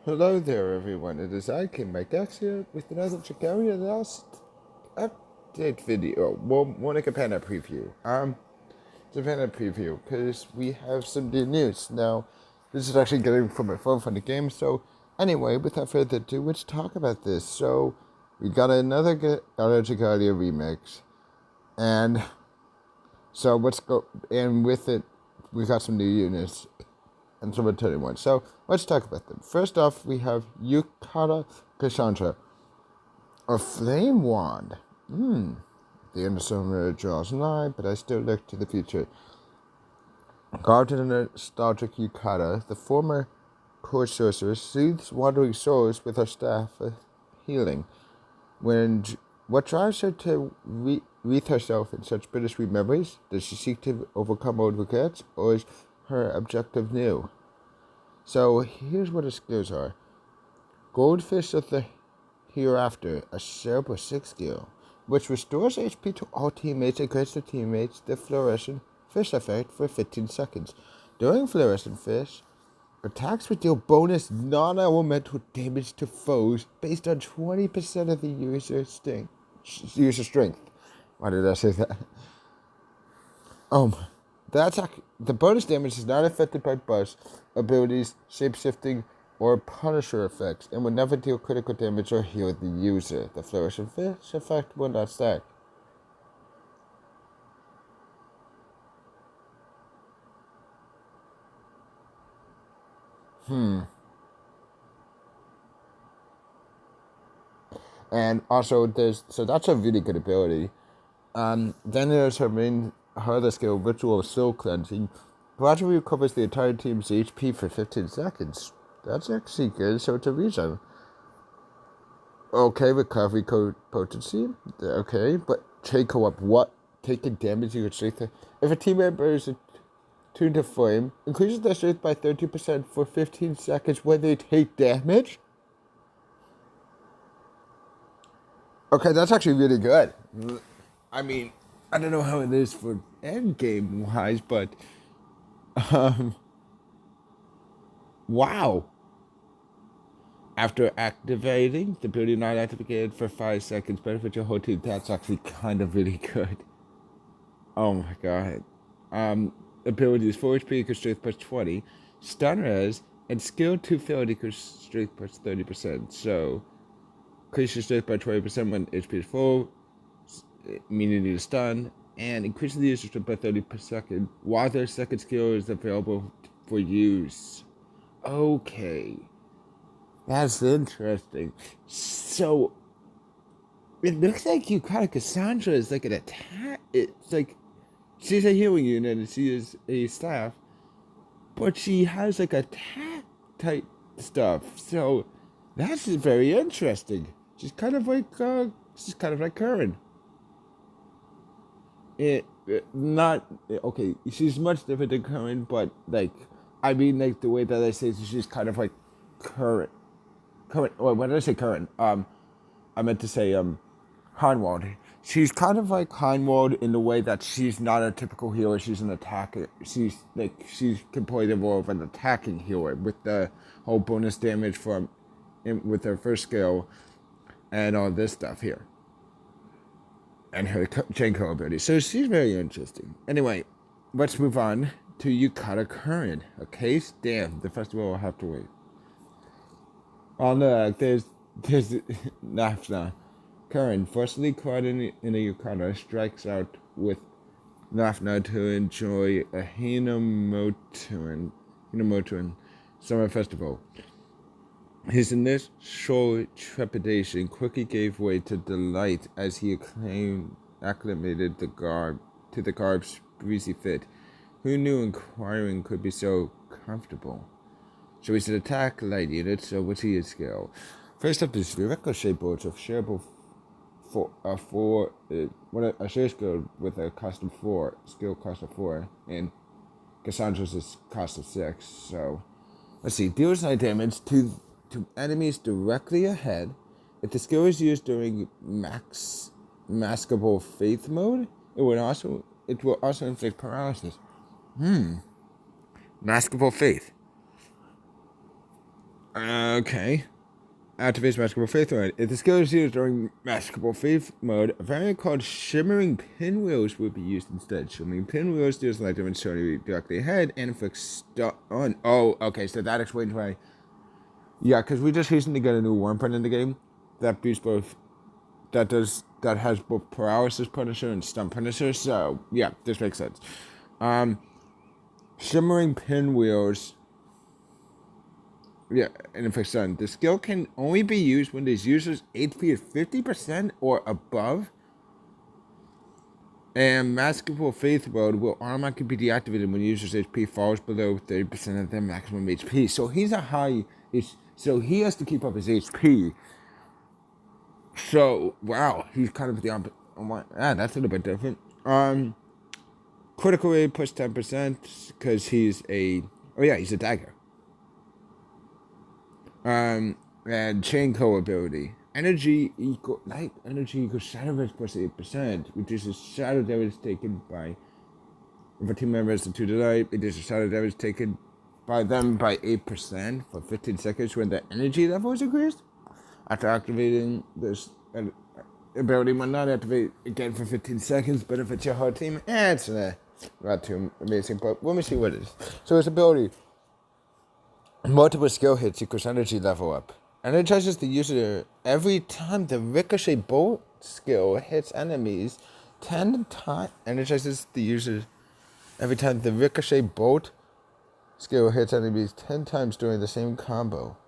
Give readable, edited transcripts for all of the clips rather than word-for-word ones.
Hello there, everyone. It is I, King Mike X, here with another Dragalia last update video. Well, more like a panda preview. It's a panda preview because we have some new news. Now, this is actually getting from my phone from the game. So, anyway, without further ado, let's talk about this. So, we got another Dragalia remix, and so let's go. And with it, we got some new units and some returning ones. So let's talk about them. First off, we have Yukata Cassandra, a flame wand. The end of summer draws nigh, but I still look to the future. Carved in a nostalgic Yukata, the former court sorceress soothes wandering souls with her staff of healing. What drives her to wreath herself in such bittersweet memories? Does she seek to overcome old regrets, or is her objective new? So here's what her skills are. Goldfish of the Hereafter, a Cerebral 6 skill, which restores HP to all teammates and grants their teammates the Fluorescent Fish effect for 15 seconds. During Fluorescent Fish, attacks would deal bonus non-elemental damage to foes based on 20% of the user strength. Why did I say that? The bonus damage is not affected by buffs, abilities, shapeshifting, or Punisher effects, and will never deal critical damage or heal the user. The Fluorescent Fish effect will not stack. And also, that's a really good ability. Then there's her other skill, Ritual Soul Cleansing. Gradually recovers the entire team's HP for 15 seconds. That's actually good, so it's a reason. Okay, recovery code potency. Okay, but trade co-op, what? Taking damage you would strength. If a team member is attuned to flame, increases their strength by 30% for 15 seconds when they take damage? Okay, that's actually really good. I mean, I don't know how it is for end game wise, but wow. After activating, the ability not activated for 5 seconds, benefit your whole team. That's actually kind of really good. Oh my god. Abilities 4 HP equals strength plus 20, stun res, and skill 2 failed equals strength plus 30%. So, increase your strength by 20% when HP is full, meaning you need a stun, and increase the user strength by 30 per second while their second skill is available for use. Okay. That's interesting. So, it looks like Yukata Cassandra is like an attack. It's like she's a healing unit and she is a staff, but she has like attack type stuff. So that's very interesting. She's kind of like Curran. Not okay. She's much different than Curran, but like I mean like the way that I say it, she's kind of like Curran. Curran. Wait, what did I say? Curran. I meant to say Heinwald. She's kind of like Heinwald in the way that she's not a typical healer. She's an attacker. She can play the role of an attacking healer with the whole bonus damage with her first skill and all this stuff here and her chain co ability. So she's very interesting. Anyway, let's move on to Yukata Curran. Okay, damn, the festival will have to wait. Oh no, there's Nafna. Curran, firstly caught in a yukata, strikes out with Nafna to enjoy a Hinamotuan summer festival. His initial trepidation quickly gave way to delight as he acclimated to the garb's breezy fit. Who knew inquiring could be so comfortable? So he's an attack light unit, so what's his skill? First up is the Ricochet Bolts of shareable a share skill with a cost of 4, skill cost of 4, and Cassandra's is cost of 6. So let's see, deals 9 damage to enemies directly ahead. If the skill is used during maskable faith mode, it will also inflict paralysis. Maskable faith. Okay. Activates Masterable Faith mode. If the skill is used during Masterable Faith mode, a variant called Shimmering Pinwheels will be used instead. Shimmering Pinwheels deals like damage directly ahead and inflicts on. Oh, okay, so that explains why. Yeah, because we just recently got a new Worm Print in the game that boosts both. That has both Paralysis Punisher and Stun Punisher. So yeah, this makes sense. Shimmering Pinwheels. Yeah, and if it's done, the skill can only be used when this user's HP is 50% or above. And Masterful Faith mode will automatically be deactivated when the user's HP falls below 30% of their maximum HP. So he's a high. So he has to keep up his HP. So wow, he's kind of the opposite. That's a little bit different. Critical rate plus 10% because he's a. Oh yeah, he's a dagger. And chain co ability. Energy equals shadow damage plus 8%, reduces shadow damage taken by if a team member is to the light, reduces shadow damage taken by them by 8% for 15 seconds when the energy level is increased. After activating this ability might not activate again for 15 seconds, but if it's your whole team, it's not too amazing, but let me see what it is. So his ability, multiple skill hits equals energy level up. Energizes the user every time the ricochet bolt skill hits enemies 10 times. Energizes the user every time the ricochet bolt skill hits enemies 10 times during the same combo.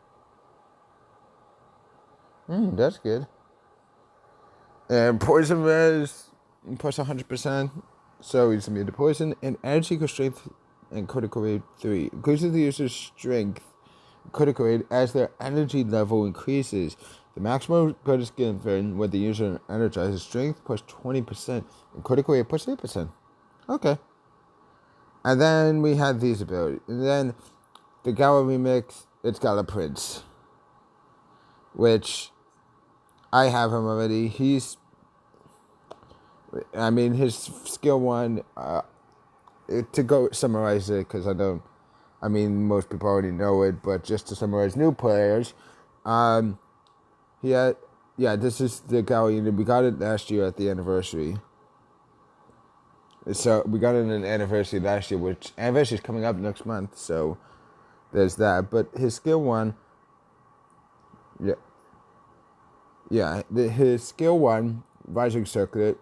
That's good. And poison res plus 100%, so he's immune to poison. And energy equals strength and critical rate 3. Increases the user's strength critical rate as their energy level increases. The maximum credit is given when the user energizes strength plus 20% and critical rate plus 8%. Okay. And then we had these abilities. And then the Gala remix, it's Gala Prince, which I have him already. His skill one, to go summarize it, because most people already know it, but just to summarize new players, this is the Gala unit. We got it last year at the anniversary. So we got it in an anniversary last year, which anniversary is coming up next month, so there's that. But his skill one, his skill one, Rising Circlet,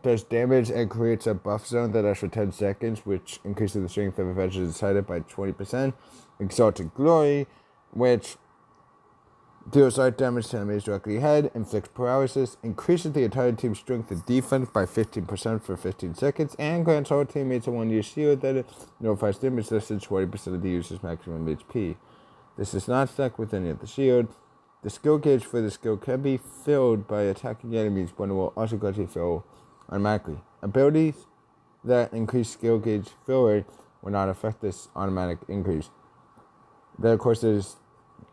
does damage and creates a buff zone that lasts for 10 seconds, which increases the strength of Avengers inside by 20%. Exalted Glory, which deals light damage to enemies directly ahead, inflicts paralysis, increases the entire team's strength and defense by 15% for 15 seconds, and grants all teammates a 1-year shield that notifies damage less than 20% of the user's maximum HP. This is not stuck with any of the shield. The skill gauge for the skill can be filled by attacking enemies, but it will also gradually fill automatically. Abilities that increase skill gauge fill rate will not affect this automatic increase. Then, of course, there's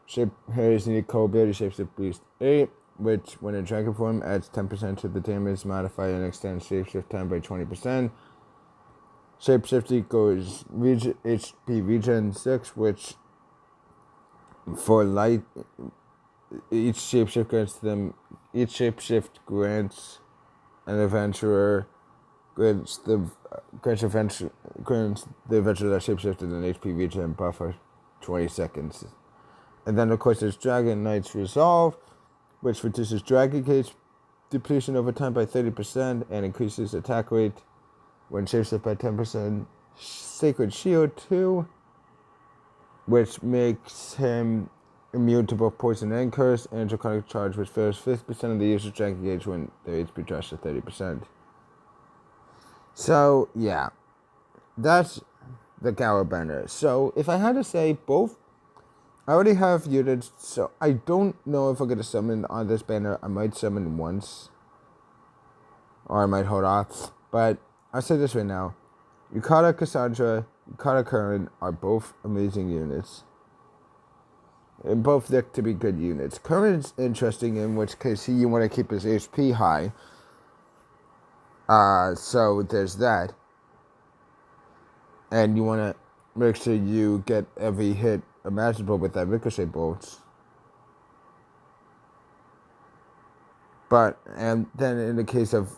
his unique ability Shapeshift Boost 8, which, when in dragon form, adds 10% to the damage modifier and extends Shapeshift time by 20%. Shapeshift equals HP Regen 6, which for light. Each shapeshift grants an adventurer grants the adventurer that shapeshifted an HP regen buff for 20 seconds. And then of course there's Dragon Knight's Resolve, which reduces Dragon Gauge depletion over time by 30% and increases attack rate when shapeshifted by 10%. Sacred Shield 2, which makes him immune to both poison and curse, and draconic charge, which fills 50% of the user's dragon gauge when their HP drops to 30%. So yeah, that's the Gala banner. So if I had to say both, I already have units, so I don't know if I'm gonna summon on this banner. I might summon once, or I might hold off. But I'll say this right now: Yukata Cassandra, Yukata Curran are both amazing units. And both look to be good units. Curran's interesting, in which case you want to keep his HP high. So there's that. And you want to make sure you get every hit imaginable with that ricochet bolts. But, and then in the case of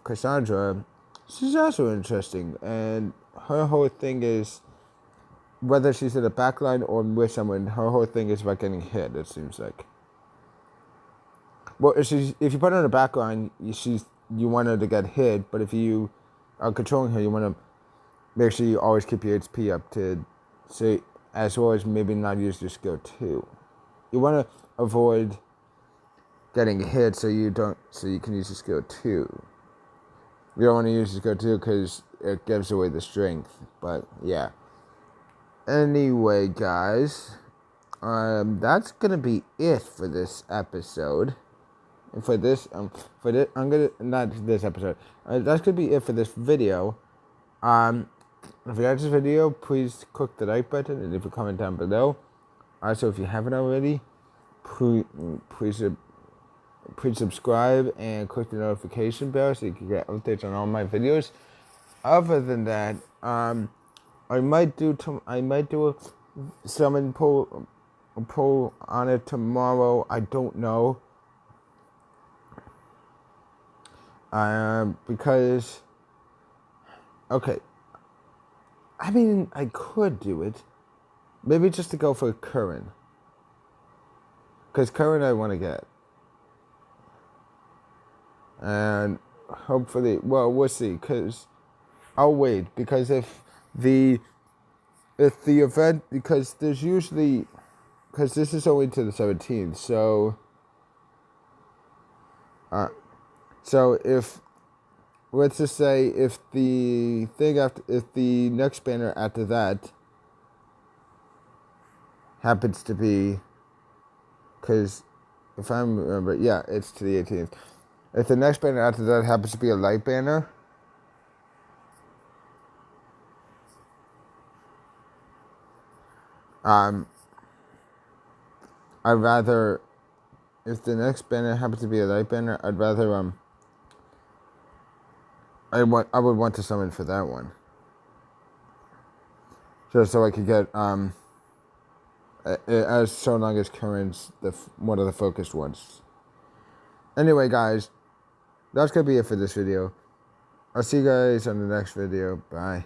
Cassandra, she's also interesting. And her whole thing is, whether she's in the back line or with someone, her whole thing is about getting hit, it seems like. Well, if you put her in the back line, you want her to get hit, but if you are controlling her, you want to make sure you always keep your HP up to, say, as well as maybe not use your skill 2. You want to avoid getting hit so you can use your skill 2. You don't want to use your skill 2 because it gives away the strength, but yeah. Anyway, guys, that's gonna be it for this episode. I'm gonna, not this episode. That's gonna be it for this video. If you like this video, please click the like button and leave a comment down below. Also, if you haven't already, please subscribe and click the notification bell so you can get updates on all my videos. Other than that, I might do a summon poll on it tomorrow. I don't know. Because, okay, I mean, I could do it. Maybe just to go for Curran. Because Curran I want to get. And hopefully, well, we'll see. Because I'll wait. Because if the event, because there's usually, because this is only to the 17th, so if, let's just say, if the next banner after that happens to be, because if I remember, yeah, it's to the 18th. If the next banner after that happens to be a light banner, I'd rather, if the next banner happens to be a light banner, I'd rather, I would want to summon for that one. Just so I could get, as so long as Curran's one of the focused ones. Anyway, guys, that's going to be it for this video. I'll see you guys on the next video. Bye.